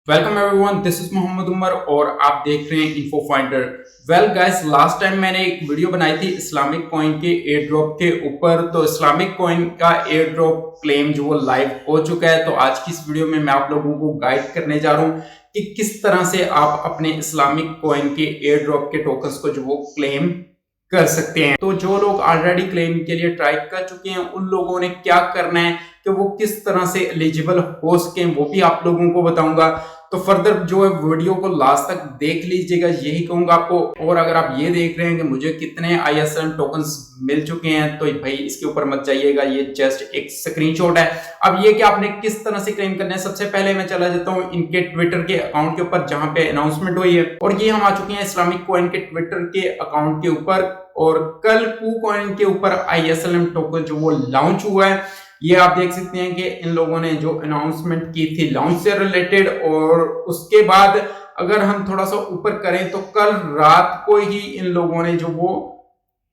Welcome everyone, this is Mohammad Umar और आप देख रहे हैं info finder. Well guys, last time मैंने एक वीडियो बनाई थी इस्लामिक कॉइन के एयर ड्रॉप के ऊपर। तो इस्लामिक कॉइन का एयर ड्रॉप क्लेम जो वो लाइव हो चुका है। तो आज की इस वीडियो में मैं आप लोगों को गाइड करने जा रहा हूँ कि किस तरह से आप अपने इस्लामिक कॉइन के एयर ड्रॉप के टोकन्स को जो वो क्लेम कर सकते हैं। तो जो लोग ऑलरेडी क्लेम के लिए ट्राई कर चुके हैं उन लोगों ने क्या करना है कि वो किस तरह से एलिजिबल हो सके, वो भी आप लोगों को बताऊंगा। तो फर्दर जो है वीडियो को लास्ट तक देख लीजिएगा, यही कहूंगा आपको। और अगर आप ये देख रहे हैं कि मुझे कितने ISM टोकन्स मिल चुके हैं तो भाई इसके ऊपर मत जाइएगा, ये जस्ट एक स्क्रीनशॉट है। अब ये कि आपने किस तरह से क्लेम करना है, सबसे पहले मैं चला जाता हूँ इनके ट्विटर के अकाउंट के ऊपर जहां पे अनाउंसमेंट हुई है। और ये हम आ चुके हैं इस्लामिक कॉइन के ट्विटर के अकाउंट के ऊपर। और कल KuCoin के ऊपर ISLM टोकन जो वो लॉन्च हुआ है, ये आप देख सकते हैं कि इन लोगों ने जो अनाउंसमेंट की थी लॉन्च से रिलेटेड। और उसके बाद अगर हम थोड़ा सा ऊपर करें तो कल रात को ही इन लोगों ने जो वो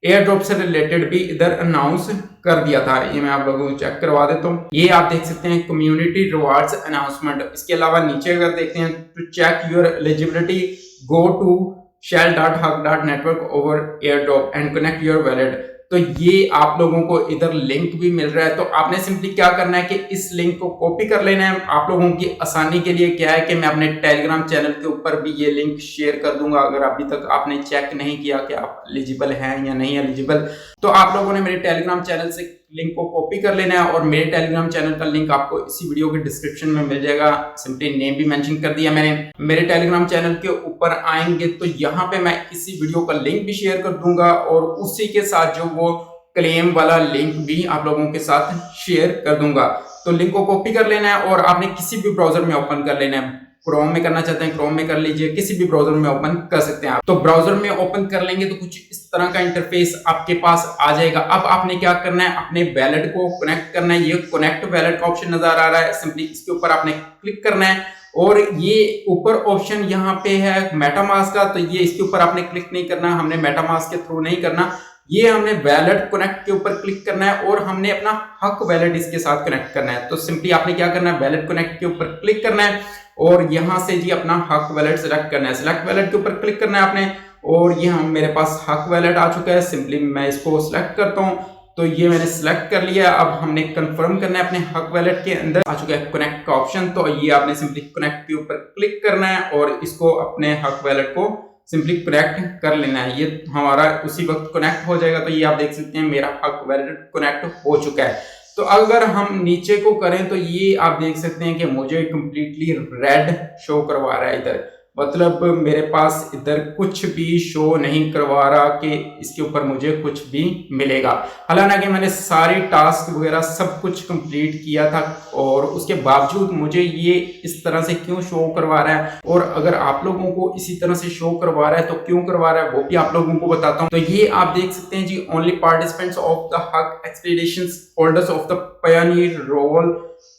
एयर ड्रॉप से रिलेटेड भी इधर अनाउंस कर दिया था। ये मैं आप लोगों को चेक करवा देता हूँ। ये आप देख सकते हैं कम्युनिटी रिवार्ड्स अनाउंसमेंट। इसके अलावा नीचे अगर देखते हैं to check your eligibility go to shell.hug.network over airdrop and connect your wallet। तो ये आप लोगों को इधर लिंक भी मिल रहा है। तो आपने सिंपली क्या करना है कि इस लिंक को कॉपी कर लेना है। आप लोगों की आसानी के लिए क्या है कि मैं अपने टेलीग्राम चैनल के ऊपर भी ये लिंक शेयर कर दूंगा। अगर अभी तक आपने चेक नहीं किया कि आप एलिजिबल हैं या नहीं एलिजिबल, तो आप लोगों ने मेरे टेलीग्राम चैनल से लिंक को कॉपी कर लेना है। और मेरे टेलीग्राम चैनल का लिंक आपको इसी वीडियो के डिस्क्रिप्शन में मिल जाएगा। सिंपली नेम भी मेंशन कर दिया मैंने। मेरे टेलीग्राम चैनल के ऊपर आएंगे तो यहाँ पे मैं इसी वीडियो का लिंक भी शेयर कर दूंगा और उसी के साथ जो वो क्लेम वाला लिंक भी आप लोगों के साथ शेयर कर दूंगा। तो लिंक को कॉपी कर लेना है और आपने किसी भी ब्राउजर में ओपन कर लेना है। क्रोम में करना चाहते हैं क्रोम में कर लीजिए, किसी भी ब्राउजर में ओपन कर सकते हैं आप। तो ब्राउजर में ओपन कर लेंगे तो कुछ इस तरह का इंटरफेस आपके पास आ जाएगा। अब आपने क्या करना है, अपने वैलेट को कनेक्ट करना है। ये कनेक्ट वैलेट का ऑप्शन नजर आ रहा है, सिंपली इसके ऊपर आपने क्लिक करना है। और ये ऊपर ऑप्शन यहाँ पे है मेटामास्क का, तो ये इसके ऊपर आपने क्लिक नहीं करना, हमने मेटामास्क के थ्रू नहीं करना। ये हमने वैलेट कनेक्ट के ऊपर क्लिक करना है और हमने अपना हक वैलेट इसके साथ कनेक्ट करना है। तो सिंपली आपने क्या करना है, वैलेट कनेक्ट के ऊपर क्लिक करना है और यहां से जी अपना हक वैलेट सेलेक्ट करना है। सेलेक्ट वैलेट के ऊपर क्लिक करना है आपने और ये हम मेरे पास हक वैलेट आ चुका है। सिंपली मैं इसको सिलेक्ट करता हूं, तो ये मैंने सिलेक्ट कर लिया। अब हमने कंफर्म करना है अपने हक वैलेट के अंदर आ चुका है कनेक्ट का ऑप्शन। तो ये आपने सिंपली कनेक्ट के ऊपर क्लिक करना है और इसको अपने हक वैलेट को सिंपली कनेक्ट कर लेना है। ये हमारा उसी वक्त कनेक्ट हो जाएगा। तो ये आप देख सकते हैं मेरा हक वैलेट कनेक्ट हो चुका है। तो अगर हम नीचे को करें तो ये आप देख सकते हैं कि मुझे कंप्लीटली रेड शो करवा रहा है इधर, मतलब मेरे पास इधर कुछ भी शो नहीं करवा रहा कि इसके ऊपर मुझे कुछ भी मिलेगा। हालांकि मैंने सारी टास्क वगैरह सब कुछ कंप्लीट किया था और उसके बावजूद मुझे ये इस तरह से क्यों शो करवा रहा है। और अगर आप लोगों को इसी तरह से शो करवा रहा है तो क्यों करवा रहा है वो भी आप लोगों को बताता हूँ। तो ये आप देख सकते हैं जी, only participants of the hug expeditions holders of the pioneer role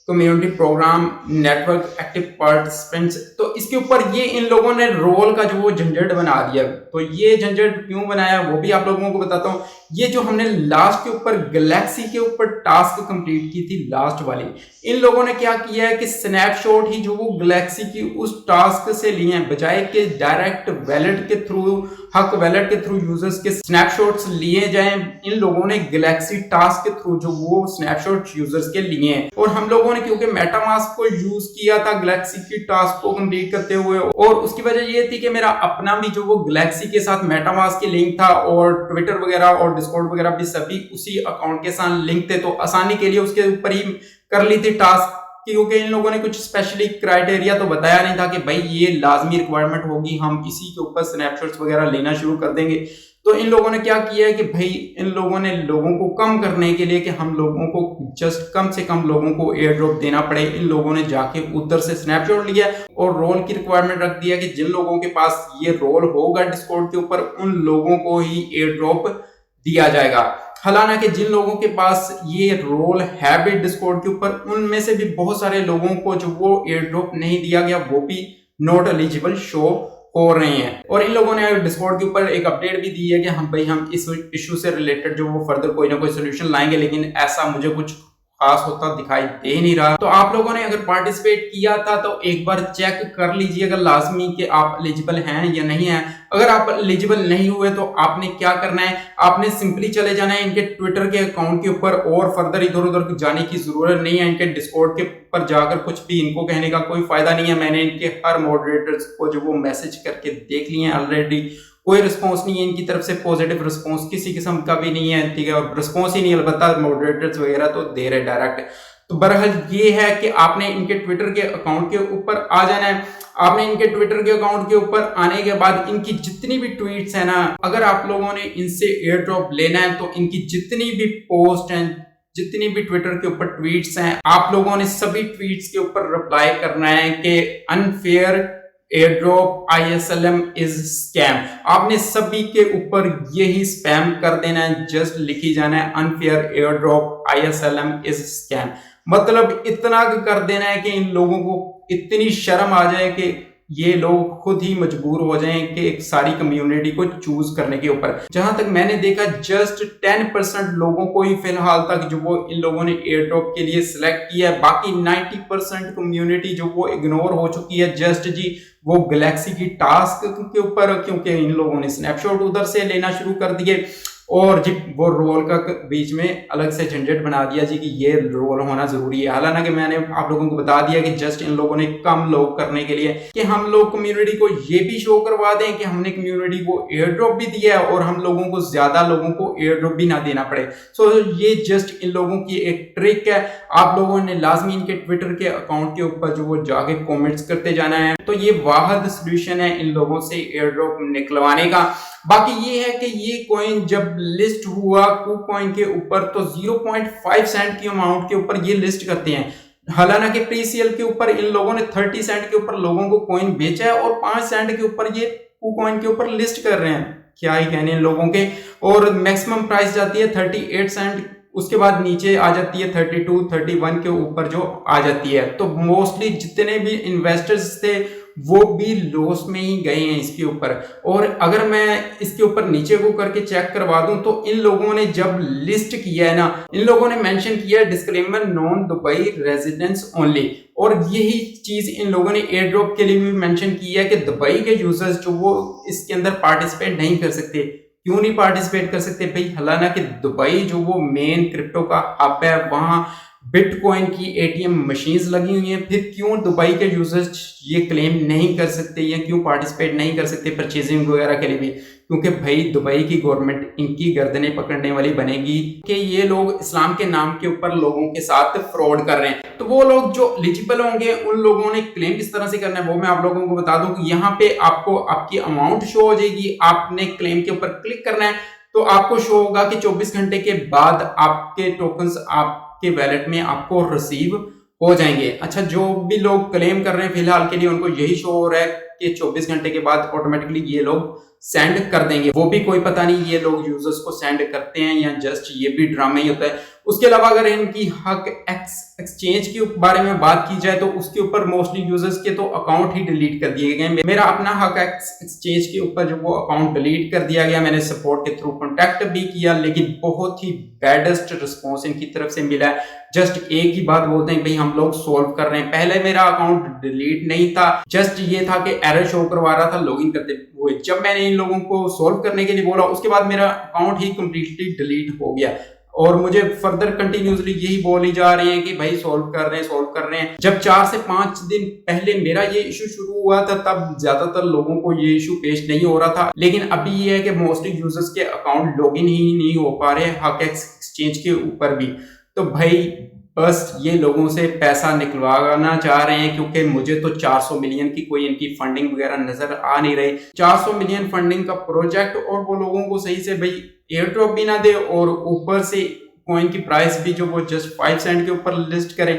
community programme network active participants. तो इसके ऊपर ये इन लोगों ने रोल का जो वो झंझट बना दिया। तो ये झंझट क्यों बनाया वो भी आप लोगों को बताता हूँ। ये जो हमने लास्ट के ऊपर गैलेक्सी के ऊपर टास्क कंप्लीट की थी लास्ट वाली, इन लोगों ने क्या किया है कि स्नैपशॉट ही जो वो गैलेक्सी की उस टास्क से लिए हैं, बजाय के डायरेक्ट वैलेट के थ्रू हक वैलेट के थ्रू यूजर्स के स्नैपशॉट्स लिए जाएं, इन लोगों ने गैलेक्सी टास्क के थ्रू जो वो स्नैपशॉट यूजर्स के लिए हैं। और हम लोगों ने क्योंकि मेटामास्क को यूज किया था गैलेक्सी की टास्क को कंप्लीट करते हुए, और उसकी वजह ये थी कि मेरा अपना भी जो वो गैलेक्सी के साथ मेटामास्क की लिंक था और ट्विटर वगैरह और डिस्कॉर्ड वगैरह भी सभी उसी अकाउंट के साथ लिंक थे। तो आसानी के लिए उसके ऊपर ही कर ली थी टास्क, क्योंकि इन लोगों ने कुछ स्पेशली क्राइटेरिया तो बताया नहीं था कि भाई ये लाजमी रिक्वायरमेंट होगी, हम इसी के ऊपर स्नैपशॉट्स वगैरह लेना शुरू कर देंगे। तो इन लोगों ने क्या किया है कि भाई इन लोगों ने लोगों को कम करने के लिए कि हम लोगों को जस्ट कम से कम लोगों को एयर ड्रॉप देना पड़े, इन लोगों ने जाके उधर से स्नैपशॉट लिया और रोल की रिक्वायरमेंट रख दिया कि जिन लोगों के पास ये रोल होगा डिस्कॉर्ड के ऊपर उन लोगों को ही एयर ड्रॉप दिया जाएगा। हालांकि जिन लोगों के पास ये रोल है भी डिस्कॉर्ड के ऊपर, उनमें से भी बहुत सारे लोगों को जो वो एयर ड्रॉप नहीं दिया गया, वो भी नॉट एलिजिबल शो हो रहे हैं। और इन लोगों ने डिस्कॉर्ड के ऊपर एक अपडेट भी दी है कि हम इस इशू से रिलेटेड जो वो फर्दर कोई ना कोई सोल्यूशन लाएंगे, लेकिन ऐसा मुझे कुछ खास होता दिखाई दे नहीं रहा। तो आप लोगों ने अगर पार्टिसिपेट किया था तो एक बार चेक कर लीजिएगा लाजमी कि आप एलिजिबल हैं या नहीं है। अगर आप एलिजिबल नहीं हुए तो आपने क्या करना है, आपने सिंपली चले जाना है इनके ट्विटर के अकाउंट के ऊपर और फर्दर इधर उधर जाने की जरूरत नहीं है। इनके डिस्कॉर्ड के ऊपर जाकर कुछ भी इनको कहने का कोई फायदा नहीं है। मैंने इनके हर मॉडरेटर्स को जो वो मैसेज करके देख लिए हैं ऑलरेडी, कोई रिस्पांस नहीं है इनकी तरफ से, पॉजिटिव रिस्पांस किसी किस्म का भी नहीं है, ठीक है। और रिस्पांस ही नहीं, अलबत्ता मॉडरेटर्स वगैरह तो दे रहे डायरेक्ट। तो बहरहाल ये है कि आपने इनके ट्विटर के अकाउंट के ऊपर आ जाना है। आपने इनके ट्विटर के अकाउंट के ऊपर आने के बाद इनकी जितनी भी ट्वीट्स है ना, अगर आप लोगों ने इनसे एयर ड्रॉप लेना है तो इनकी जितनी भी पोस्ट हैं, जितनी भी ट्विटर के ऊपर ट्वीट्स हैं, आप लोगों ने सभी ट्वीट्स के ऊपर रिप्लाई करना है कि unfair airdrop ISLM is scam. आपने सभी के ऊपर यही स्पैम कर देना है, जस्ट लिखी जाना है unfair airdrop ISLM is scam. मतलब इतना कर देना है कि इन लोगों को इतनी शर्म आ जाए कि ये लोग खुद ही मजबूर हो जाएं कि एक सारी कम्युनिटी को चूज करने के ऊपर। जहां तक मैंने देखा जस्ट 10% लोगों को ही फिलहाल तक जो वो इन लोगों ने एयर ड्रॉप के लिए सिलेक्ट किया है। बाकी 90% कम्युनिटी जो वो इग्नोर हो चुकी है जस्ट जी वो गैलेक्सी की टास्क के ऊपर, क्योंकि इन लोगों ने स्नैपशॉट उधर से लेना शुरू कर दिए और जी वो रोल का बीच में अलग से झंझट बना दिया जी कि ये रोल होना जरूरी है। हालांकि मैंने आप लोगों को बता दिया कि जस्ट इन लोगों ने कम लोग करने के लिए कि हम लोग कम्युनिटी को ये भी शो करवा दें कि हमने कम्युनिटी को एयर ड्रॉप भी दिया है और हम लोगों को ज्यादा लोगों को एयर ड्रॉप भी ना देना पड़े। सो ये जस्ट इन लोगों की एक ट्रिक है। आप लोगों ने लाजमी इनके ट्विटर के अकाउंट के ऊपर जो वो जाके कॉमेंट्स करते जाना है। तो ये वाहिद सोल्यूशन है इन लोगों से एयर ड्रॉप निकलवाने का। बाकी ये है कि ये कॉइन जब लिस्ट हुआ KuCoin के ऊपर तो 0.5 सेंट की अमाउंट के ऊपर ये लिस्ट करते हैं। हालांकि प्री सेल के ऊपर इन लोगों ने 30 सेंट के ऊपर लोगों को कॉइन बेचा है और 5 सेंट के ऊपर ये KuCoin के ऊपर लिस्ट कर रहे हैं। क्या ही कहने इन लोगों के। और मैक्सिमम प्राइस जाती है 38 सेंट, उसके बाद नीचे आ जाती है 32, 31 के ऊपर जो आ जाती है। तो मोस्टली जितने भी इन्वेस्टर्स थे वो भी लॉस में ही गए हैं इसके ऊपर। और अगर मैं इसके ऊपर नीचे को करके चेक करवा दूं तो इन लोगों ने जब लिस्ट किया है ना, इन लोगों ने मेंशन किया है disclaimer non Dubai residents only. और यही चीज इन लोगों ने एयर ड्रॉप के लिए भी मेंशन की है कि दुबई के यूजर्स जो वो इसके अंदर पार्टिसिपेट नहीं कर सकते। क्यों नहीं पार्टिसिपेट कर सकते भाई? हालांकि दुबई जो वो मेन क्रिप्टो का हब है, वहां बिटकॉइन की ATM मशीन्स लगी हुई हैं, फिर क्यों दुबई के यूजर्स ये क्लेम नहीं कर सकते या क्यों पार्टिसिपेट नहीं कर सकते परचेजिंग वगैरह के लिए भी? क्योंकि भाई दुबई की गवर्नमेंट इनकी गर्दनें पकड़ने वाली बनेगी कि ये लोग इस्लाम के नाम के ऊपर लोगों के साथ फ्रॉड कर रहे हैं। तो वो लोग जो एलिजिबल होंगे उन लोगों ने क्लेम किस तरह से करना है वो मैं आप लोगों को बता दूं कि यहाँ पे आपको आपकी अमाउंट शो हो जाएगी। आपने क्लेम के ऊपर क्लिक करना है तो आपको शो होगा कि 24 घंटे के बाद आपके टोकन्स आपके वैलेट में आपको रिसीव हो जाएंगे। अच्छा, जो भी लोग क्लेम कर रहे हैं फिलहाल के लिए उनको यही शो हो रहा है कि 24 घंटे के बाद ऑटोमेटिकली ये लोग सेंड कर देंगे। वो भी कोई पता नहीं ये लोग यूजर्स को सेंड करते हैं या जस्ट ये भी ड्रामा ही होता है। उसके अलावा अगर इनकी हक एक्सचेंज के बारे में बात की जाए तो उसके ऊपर मोस्टली यूजर्स के तो अकाउंट ही डिलीट कर दिए गए। मेरा अपना हक एक्सचेंज के ऊपर जो वो अकाउंट डिलीट कर दिया गया। मैंने सपोर्ट के थ्रू कांटेक्ट भी किया लेकिन बहुत ही बैडेस्ट रिस्पॉन्स इनकी तरफ से मिला है। जस्ट एक ही बात बोलते हैं भाई हम लोग सोल्व कर रहे हैं। पहले मेरा अकाउंट डिलीट नहीं था, जस्ट ये था कि एरर शो करवा रहा था लॉगिन करते हुए। जब मैंने इन लोगों को सोल्व करने के लिए बोला उसके बाद मेरा अकाउंट ही कंप्लीटली डिलीट हो गया और मुझे फर्दर कंटिन्यूसली यही बोली जा रही है कि भाई सोल्व कर रहे हैं। जब 4 से 5 दिन पहले मेरा ये इशू शुरू हुआ था तब ज्यादातर लोगों को ये इशू पेश नहीं हो रहा था, लेकिन अभी ये है कि मोस्टली यूजर्स के अकाउंट लॉगिन ही नहीं हो पा रहे हक एक्सचेंज के ऊपर भी। तो भाई बस ये लोगों से पैसा निकलवाना चाह रहे हैं क्योंकि मुझे तो 400 मिलियन की कोई इनकी फंडिंग वगैरह नजर आ नहीं रही। 400 मिलियन फंडिंग का प्रोजेक्ट और वो लोगों को सही से भाई एयर ड्रॉप भी ना दे और ऊपर से कॉइन की प्राइस भी जो वो जस्ट 5 सेंट के ऊपर लिस्ट करे।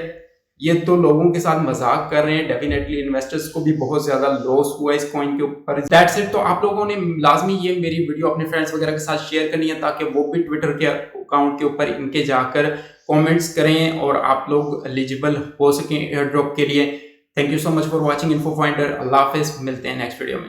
ये तो लोगों के साथ मजाक कर रहे हैं। डेफिनेटली इन्वेस्टर्स को भी बहुत ज्यादा लॉस हुआ इस कॉइन के ऊपर। That's it. तो आप लोगों ने लाजमी ये मेरी वीडियो अपने फ्रेंड्स वगैरह के साथ शेयर करनी है ताकि वो भी ट्विटर के अकाउंट के ऊपर इनके जाकर कमेंट्स करें और आप लोग एलिजिबल हो सकें एयर ड्रॉप के लिए। Thank you so much for watching info finder. अल्लाह हाफिज, मिलते हैं नेक्स्ट वीडियो में।